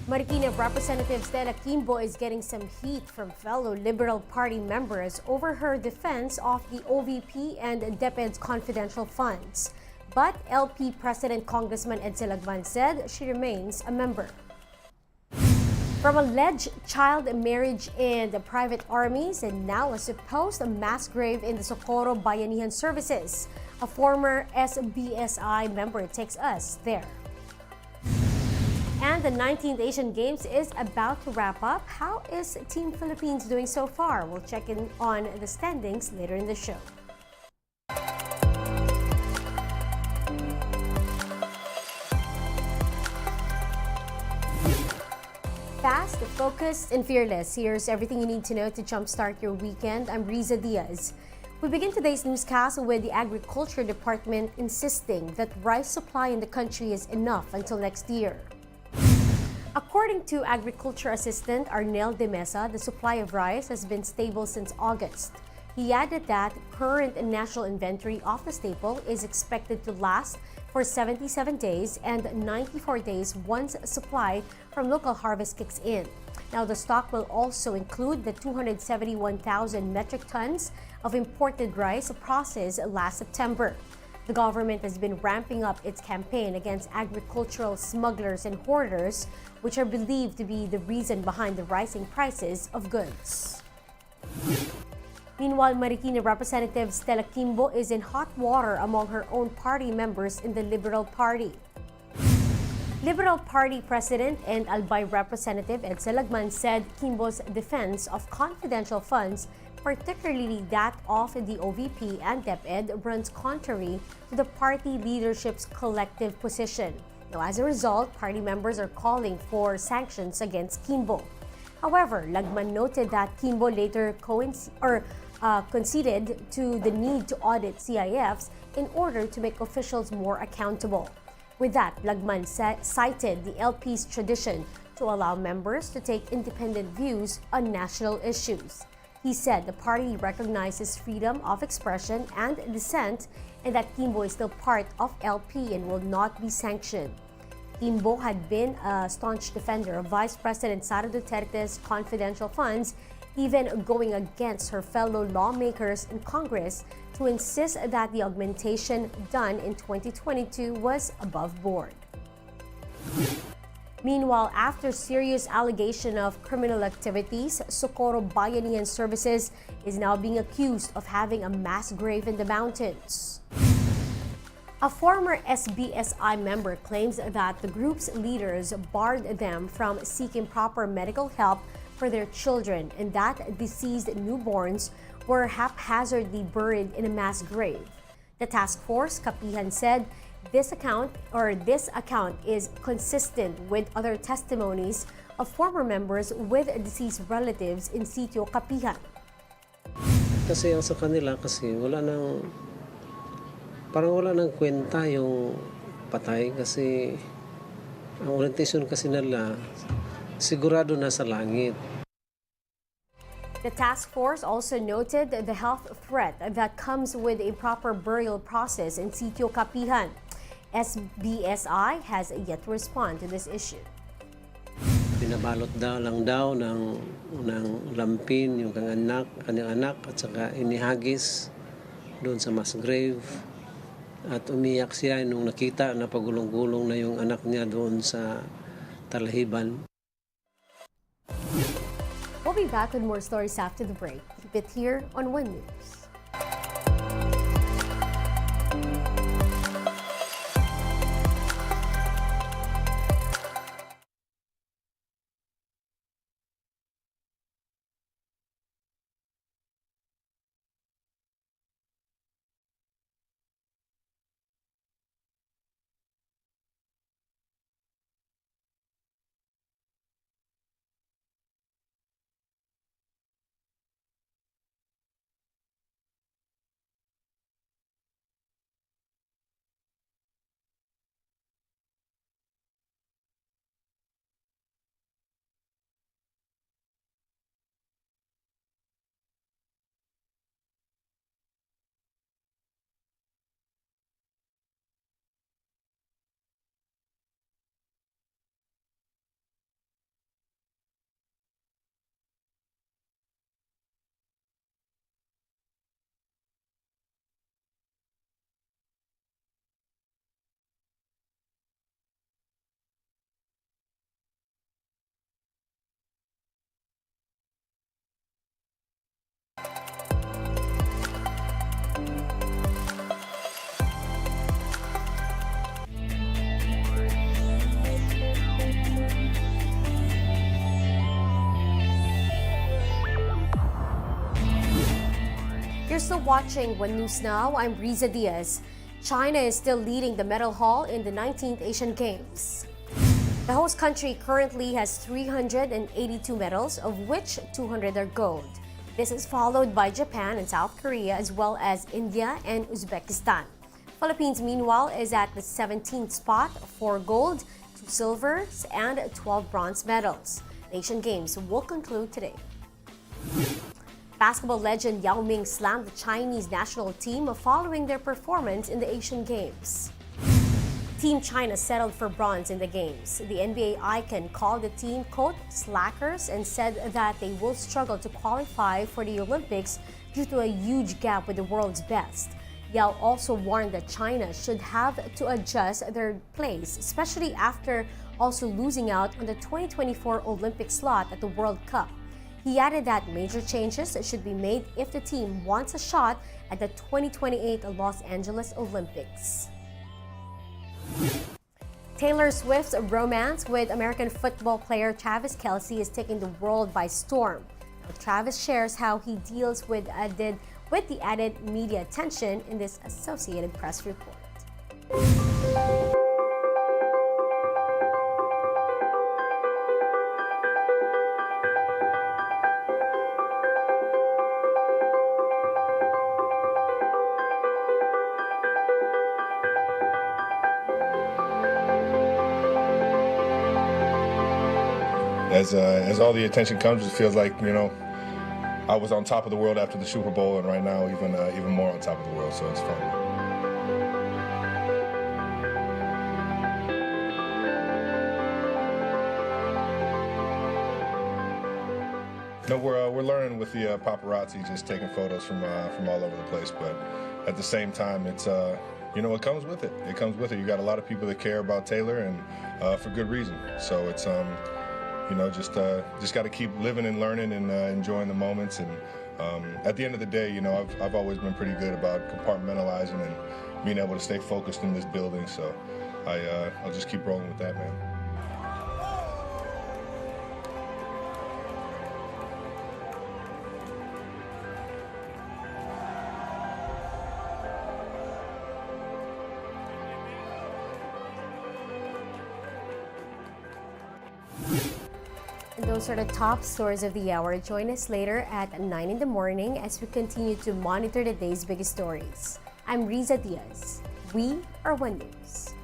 Marikina Representative Stella Quimbo is getting some heat from fellow Liberal Party members over her defense of the OVP and DepEd's confidential funds. But LP President Congressman Ed Lagman said she remains a member. From alleged child marriage in the private armies and now a supposed mass grave in the Socorro Bayanihan Services, a former SBSI member takes us there. And the 19th Asian Games is about to wrap up. How is Team Philippines doing so far? We'll check in on the standings later in the show. Fast, focused, and fearless. Here's everything you need to know to jumpstart your weekend. I'm Riza Diaz. We begin today's newscast with the Agriculture Department insisting that rice supply in the country is enough until next year. According to Agriculture Assistant Arnel de Mesa, the supply of rice has been stable since August. He added that current national inventory of the staple is expected to last for 77 days and 94 days once supply from local harvest kicks in. Now, the stock will also include the 271,000 metric tons of imported rice processed last September. The government has been ramping up its campaign against agricultural smugglers and hoarders, which are believed to be the reason behind the rising prices of goods. Meanwhile, Marikina Representative Stella Quimbo is in hot water among her own party members in the Liberal Party. Liberal Party President and Albay Representative Ed Lagman said Quimbo's defense of confidential funds, particularly that of the OVP and DepEd, runs contrary to the party leadership's collective position. Now, as a result, party members are calling for sanctions against Quimbo. However, Lagman noted that Quimbo later conceded to the need to audit CIFs in order to make officials more accountable. With that, Lagman cited the LP's tradition to allow members to take independent views on national issues. He said the party recognizes freedom of expression and dissent and that Quimbo is still part of LP and will not be sanctioned. Quimbo had been a staunch defender of Vice President Sara Duterte's confidential funds, even going against her fellow lawmakers in Congress to insist that the augmentation done in 2022 was above board. Meanwhile, after serious allegation of criminal activities, Socorro Bayanihan Services is now being accused of having a mass grave in the mountains. A former SBSI member claims that the group's leaders barred them from seeking proper medical help for their children and that deceased newborns were haphazardly buried in a mass grave. The task force, Kapihan, said this account is consistent with other testimonies of former members with deceased relatives in Sitio Kapihan. Kasi ang sa kanila parang wala nang kwenta yung patay kasi ang orientation kasi nila sigurado na sa langit. The task force also noted the health threat that comes with a proper burial process in Sitio Kapihan. SBSI has yet to respond to this issue. Pinabalot lang daw ng lampin yung kanyang anak at saka inihagis doon sa mass grave. At umiyak siya nung nakita na pagulong-gulong na yung anak niya doon sa talahiban. We'll be back with more stories after the break. Keep it here on One News. still watching One News Now. I'm Riza Diaz. China is still leading the medal haul in the 19th Asian Games. The host country currently has 382 medals, of which 200 are gold. This is followed by Japan and South Korea, as well as India and Uzbekistan. Philippines, meanwhile, is at the 17th spot, 4 gold, 2 silvers, and 12 bronze medals. The Asian Games will conclude today. Basketball legend Yao Ming slammed the Chinese national team following their performance in the Asian Games. Team China settled for bronze in the Games. The NBA icon called the team, quote, slackers, and said that they will struggle to qualify for the Olympics due to a huge gap with the world's best. Yao also warned that China should have to adjust their place, especially after also losing out on the 2024 Olympic slot at the World Cup. He added that major changes should be made if the team wants a shot at the 2028 Los Angeles Olympics. Taylor Swift's romance with American football player Travis Kelce is taking the world by storm. Now, Travis shares how he deals with the added media attention in this Associated Press report. As all the attention comes, it feels like, I was on top of the world after the Super Bowl, and right now even more on top of the world, so it's fun. No, we're learning with the paparazzi, just taking photos from all over the place, but at the same time, it's it comes with it. It comes with it. You got a lot of people that care about Taylor, and for good reason. So it's just got to keep living and learning and enjoying the moments. And at the end of the day, I've always been pretty good about compartmentalizing and being able to stay focused in this building. So I'll just keep rolling with that, man. Those are the top stories of the hour. Join us later at 9 in the morning as we continue to monitor the day's biggest stories. I'm Riza Diaz. We are One News.